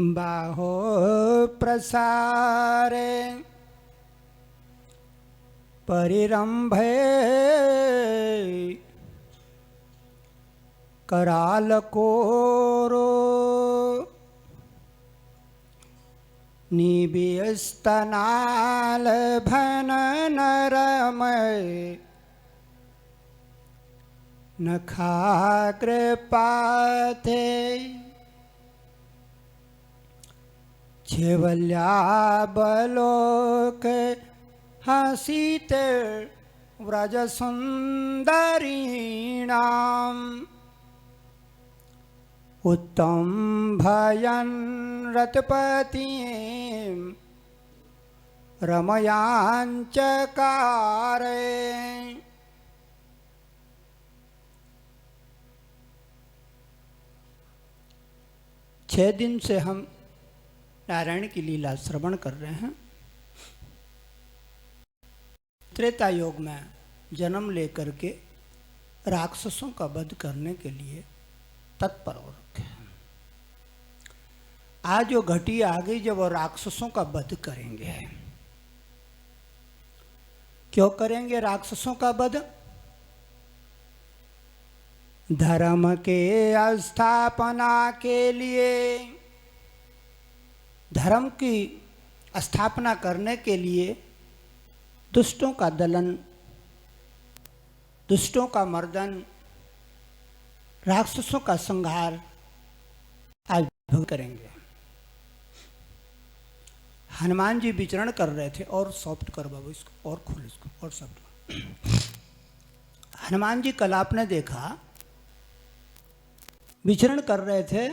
बाहो प्रसारे परिरंभे कराल कोरो निबियस्तनाल भन नरमय नखाग्र पाथे छेवल्या बलोक हसीते व्रज सुंदरीणाम उत्तम भयन रतपति रमयांचकारे। 6 दिन से हम नारायण की लीला श्रवण कर रहे हैं। त्रेता योग में जन्म लेकर के राक्षसों का वध करने के लिए तत्पर हो रखे हैं। आज जो घटी आ गई जब वो राक्षसों का वध करेंगे। क्यों करेंगे राक्षसों का वध? धर्म के स्थापना के लिए, धर्म की स्थापना करने के लिए दुष्टों का दलन, दुष्टों का मर्दन, राक्षसों का संहार आज करेंगे। हनुमान जी विचरण कर रहे थे, और सॉफ्ट कर बाबू इसको, और खोल इसको, और सॉफ्ट। हनुमान जी कल आपने देखा विचरण कर रहे थे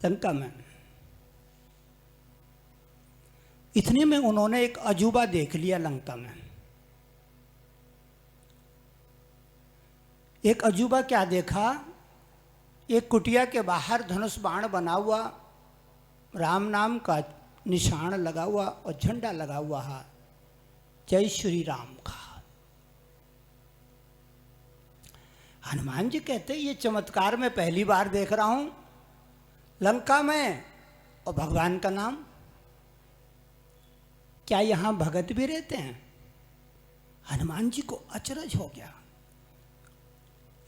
लंका में। इतने में उन्होंने एक अजूबा देख लिया लंका में। एक अजूबा क्या देखा? एक कुटिया के बाहर धनुष बाण बना हुआ, राम नाम का निशान लगा हुआ और झंडा लगा हुआ है, जय श्री राम का। हनुमान जी कहते ये चमत्कार मैं पहली बार देख रहा हूं लंका में, और भगवान का नाम। क्या यहां भगत भी रहते हैं? हनुमान जी को अचरज हो गया।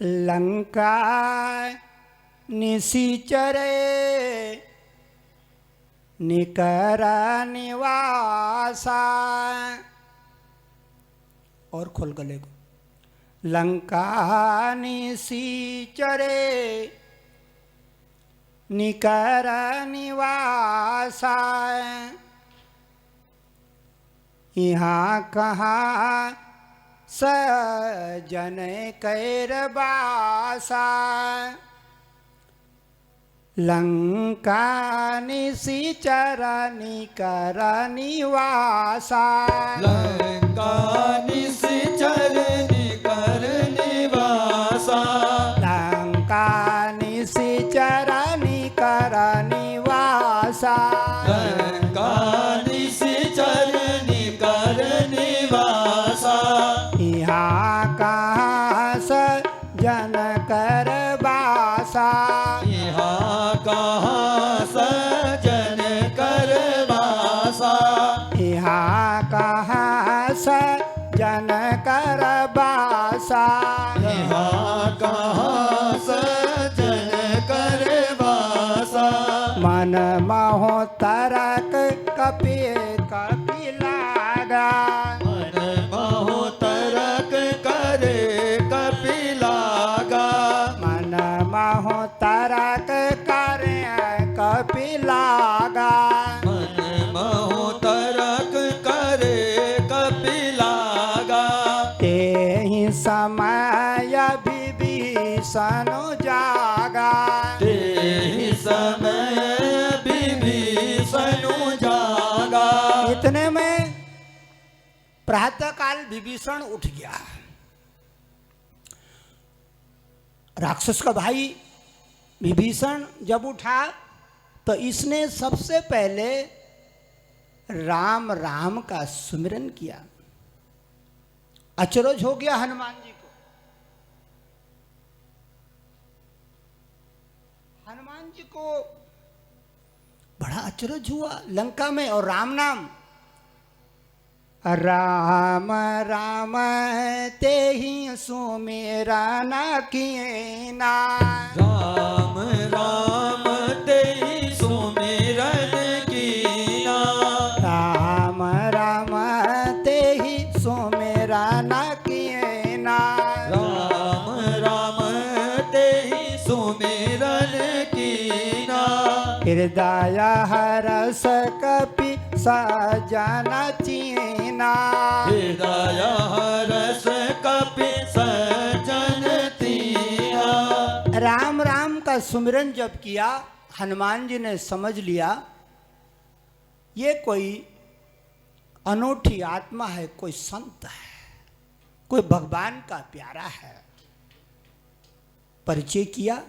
लंका निशिचरे निकर निवासा, और खोल गले को। लंका निशिचरे निकर निवासा, यहाँ कहाँ सजन कैरबासा। लंका निशिचर निकर निवासा, लंका निशिचर निकर निवासा। लंका निशिचर निकर निवासा, लंका निशिचर निकर निवासा। यहाँ कहाँ सजन करबासा, यहाँ कहाँ सजन करवासा। यहाँ कहाँ सजन करबासा। यहाँ कहाँ सजन करवासा। मन मोह तरक कपि कपि लागा, मन मोह तरक करे कपिलागा। मन मोह तरक करे कपिलागा। मन मोह तरक करे कपिलागा। तेहि समय विभीषण जागा, तेहि समय विभीषण जागा। इतने में प्रातःकाल विभीषण उठ गया। राक्षस का भाई विभीषण जब उठा तो इसने सबसे पहले राम राम का सुमिरन किया। अचरज हो गया हनुमान जी को। हनुमान जी को बड़ा अचरज हुआ लंका में। और राम नाम, राम राम ते ही सुमेरा ना किए ना। राम राम तेहि सुमिरन कीना। राम राम ते ही सुमेरा ना किए ना। राम राम तेहि सुमिरन कीना। हृदय हरस कपि सजना चीना। हृदय हरस कपि सजन तीना। राम राम का सुमिरन जब किया, हनुमान जी ने समझ लिया ये कोई अनूठी आत्मा है, कोई संत है, कोई भगवान का प्यारा है। परिचय किया।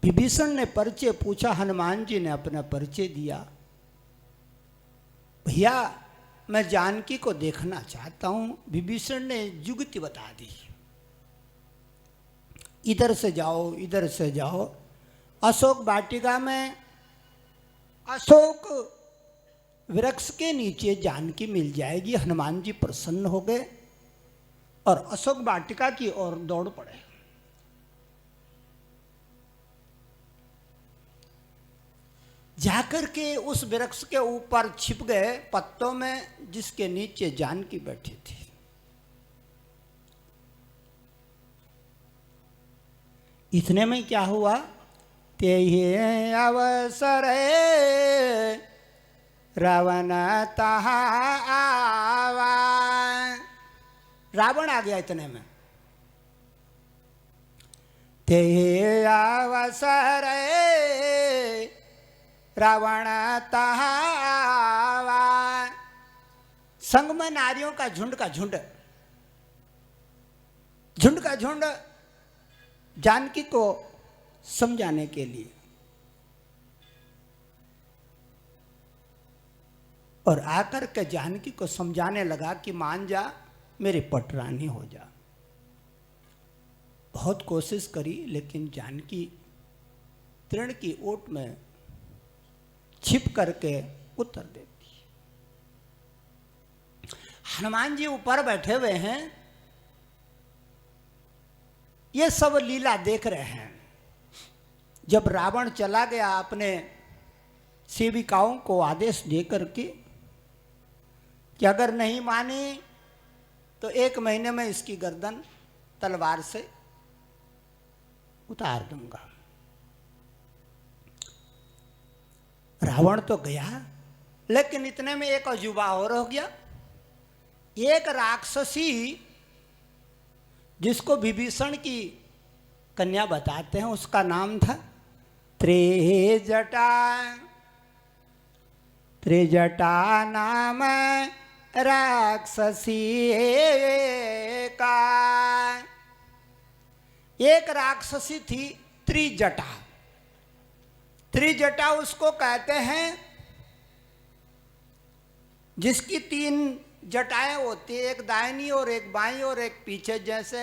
विभीषण ने परिचय पूछा, हनुमान जी ने अपना परिचय दिया। भैया मैं जानकी को देखना चाहता हूं। विभीषण ने युक्ति बता दी, इधर से जाओ, इधर से जाओ। अशोक वाटिका में अशोक वृक्ष के नीचे जानकी मिल जाएगी। हनुमान जी प्रसन्न हो गए और अशोक वाटिका की ओर दौड़ पड़े। जाकर के उस वृक्ष के ऊपर छिप गए पत्तों में, जिसके नीचे जानकी बैठी थी। इतने में क्या हुआ, ते ही अवसर रावण तहा आवा। रावण आ गया इतने में। ते ही अवसर रावण तहा आवा। संग में नारियों का झुंड का झुंड, झुंड का झुंड जानकी को समझाने के लिए। और आकर के जानकी को समझाने लगा कि मान जा, मेरी पटरानी हो जा। बहुत कोशिश करी लेकिन जानकी तृण की ओट में छिप करके उतर देती। हनुमान जी ऊपर बैठे हुए हैं, ये सब लीला देख रहे हैं। जब रावण चला गया अपने सेविकाओं को आदेश दे करके कि अगर नहीं माने तो 1 महीने में इसकी गर्दन तलवार से उतार दूंगा। रावण तो गया, लेकिन इतने में एक अजूबा और हो गया। एक राक्षसी जिसको विभीषण की कन्या बताते हैं, उसका नाम था त्रिजटा। त्रिजटा नाम राक्षसी का। एक राक्षसी थी त्रिजटा। त्रिजटा उसको कहते हैं जिसकी 3 जटाएं होती है, एक दाहिनी और एक बाईं और एक पीछे। जैसे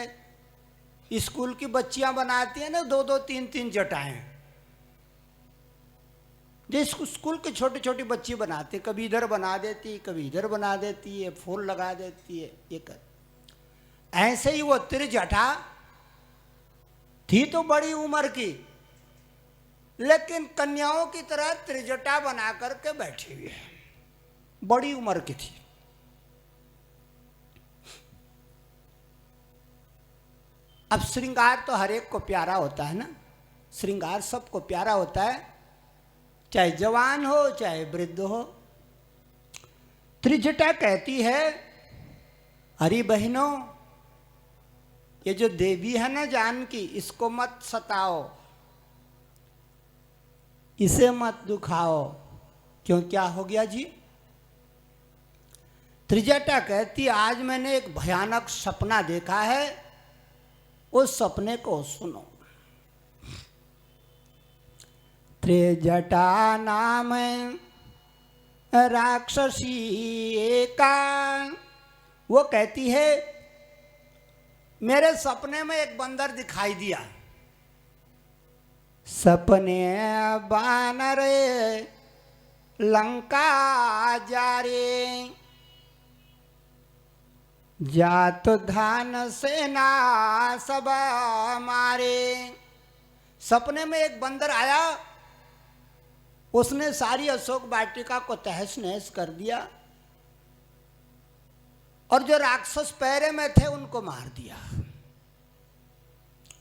स्कूल की बच्चियां बनाती हैं ना 2-2, 3-3 जटाएं, जिस स्कूल की छोटी छोटी बच्ची बनाती, कभी इधर बना देती, कभी इधर बना देती है, फूल लगा देती है, ये कर। ऐसे ही वो त्रिजटा थी तो बड़ी उम्र की, लेकिन कन्याओं की तरह त्रिजटा बना करके बैठी हुई है, बड़ी उम्र की थी। अब श्रृंगार तो हर एक को प्यारा होता है ना, श्रृंगार सबको प्यारा होता है, चाहे जवान हो चाहे वृद्ध हो। त्रिजटा कहती है, अरे बहनों, ये जो देवी है ना जानकी, इसको मत सताओ, इसे मत दुखाओ। क्यों, क्या हो गया जी? त्रिजटा कहती, आज मैंने एक भयानक सपना देखा है, उस सपने को सुनो। त्रिजटा नाम राक्षसी एका, वो कहती है मेरे सपने में एक बंदर दिखाई दिया। सपने बानर लंका जा रे, जात धान सेना सब मारे। सपने में एक बंदर आया, उसने सारी अशोक वाटिका को तहस नहस कर दिया और जो राक्षस पैरे में थे उनको मार दिया।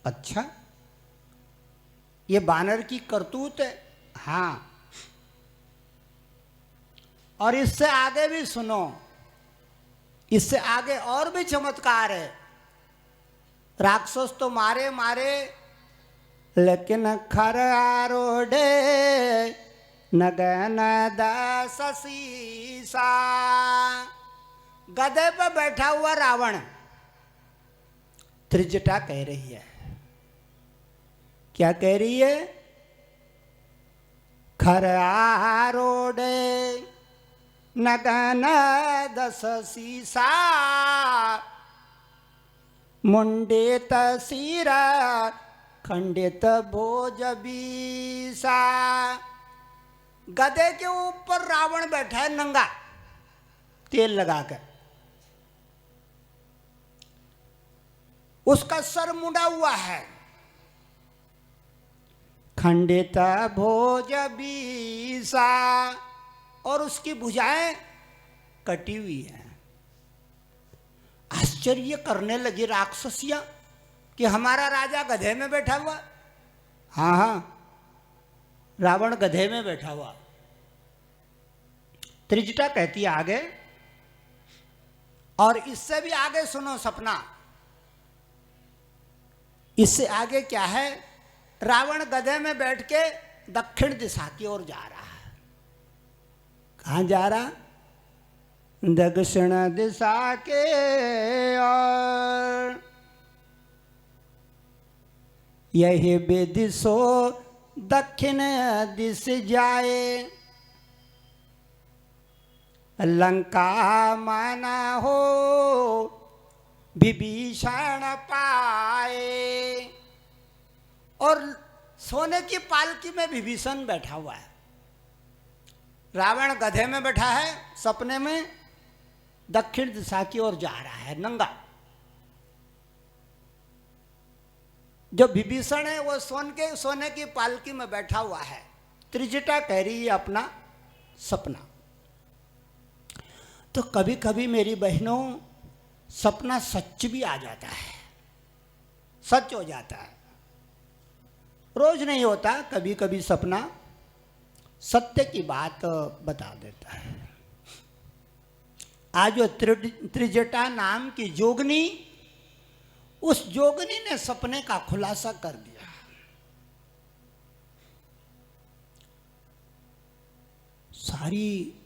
अच्छा, ये बानर की करतूत है। हाँ, और इससे आगे भी सुनो, इससे आगे और भी चमत्कार है। राक्षस तो मारे मारे, लेकिन खर आरोडे नगन दस सीसा। गधे पर बैठा हुआ रावण, त्रिजटा कह रही है। क्या कह रही है? खर आरोडे नगन दस सीसा, मुंडित सिरा खंडित भोज बीसा। गधे के ऊपर रावण बैठा है नंगा, तेल लगाकर। उसका सर मुड़ा हुआ है। खंडित भोज बीसा, और उसकी भुजाएं कटी हुई है। आश्चर्य करने लगी राक्षसियां कि हमारा राजा गधे में बैठा हुआ। हाँ हाँ, रावण गधे में बैठा हुआ। त्रिजटा कहती है आगे, और इससे भी आगे सुनो सपना। इससे आगे क्या है? रावण गधे में बैठ के दक्षिण दिशा की ओर जा रहा है। कहाँ जा रहा? दक्षिण दिशा के ओर। यही विदिशो दक्षिण दिश जाए, लंका माना हो विभीषण पाए। और सोने की पालकी में विभीषण बैठा हुआ है। रावण गधे में बैठा है, सपने में दक्षिण दिशा की ओर जा रहा है नंगा। जो विभीषण है वो सोने की पालकी में बैठा हुआ है। त्रिजटा कह रही है अपना सपना। तो कभी कभी मेरी बहनों, सपना सच भी आ जाता है, सच हो जाता है। रोज नहीं होता, कभी कभी सपना सत्य की बात बता देता है। आज जो त्रिजटा नाम की जोगनी, उस जोगनी ने सपने का खुलासा कर दिया। सारी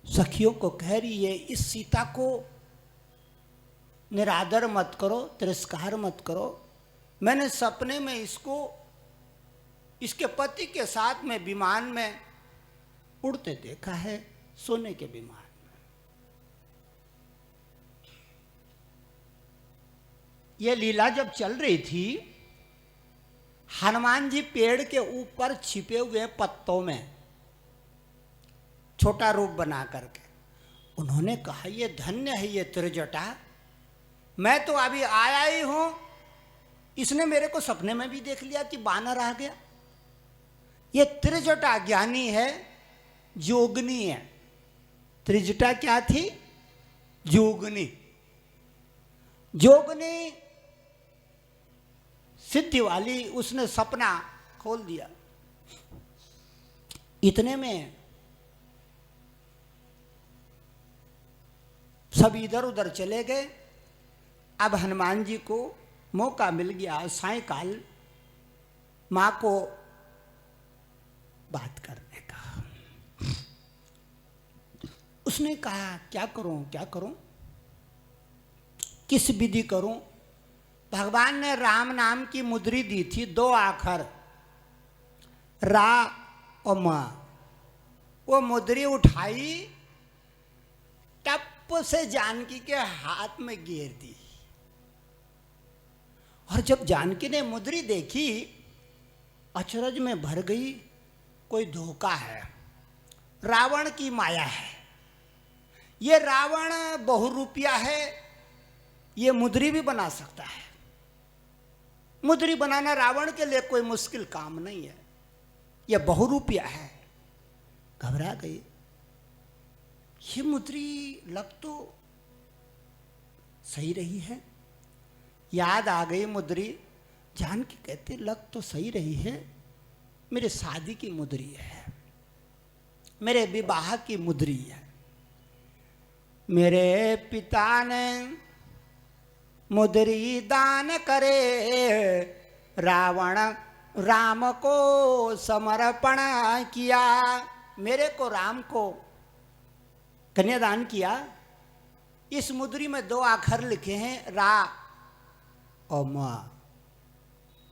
सखियों को कह रही है, इस सीता को निरादर मत करो, तिरस्कार मत करो। मैंने सपने में इसको इसके पति के साथ में विमान में उड़ते देखा है, सोने के विमान में। यह लीला जब चल रही थी, हनुमान जी पेड़ के ऊपर छिपे हुए पत्तों में छोटा रूप बना करके उन्होंने कहा, ये धन्य है ये त्रिजटा, मैं तो अभी आया ही हूं, इसने मेरे को सपने में भी देख लिया कि बानर आ गया। ये त्रिजटा ज्ञानी है, जोगनी है। त्रिजटा क्या थी? जोगनी। जोगनी सिद्धि वाली, उसने सपना खोल दिया। इतने में सब इधर उधर चले गए। अब हनुमान जी को मौका मिल गया सायंकाल मां को बात करने का। उसने कहा, क्या करूं क्या करूं, किस विधि करूं? भगवान ने राम नाम की मुद्री दी थी, 2 आखर, रा और मा। वो मुद्री उठाई, टप से जानकी के हाथ में गिर दी। और जब जानकी ने मुद्री देखी, अचरज में भर गई। कोई धोखा है, रावण की माया है। ये रावण बहुरूपिया है, ये मुद्री भी बना सकता है। मुद्री बनाना रावण के लिए कोई मुश्किल काम नहीं है, ये बहुरूपिया है। घबरा गई। ये मुद्री लग तो सही रही है, याद आ गई मुद्री। जानकी कहते लग तो सही रही है, मेरे शादी की मुद्री है, मेरे विवाह की मुद्री है। मेरे पिता ने मुद्री दान करे, रावण राम को समर्पण किया। मेरे को राम को कन्यादान किया। इस मुद्री में 2 अक्षर लिखे हैं, रा और मा।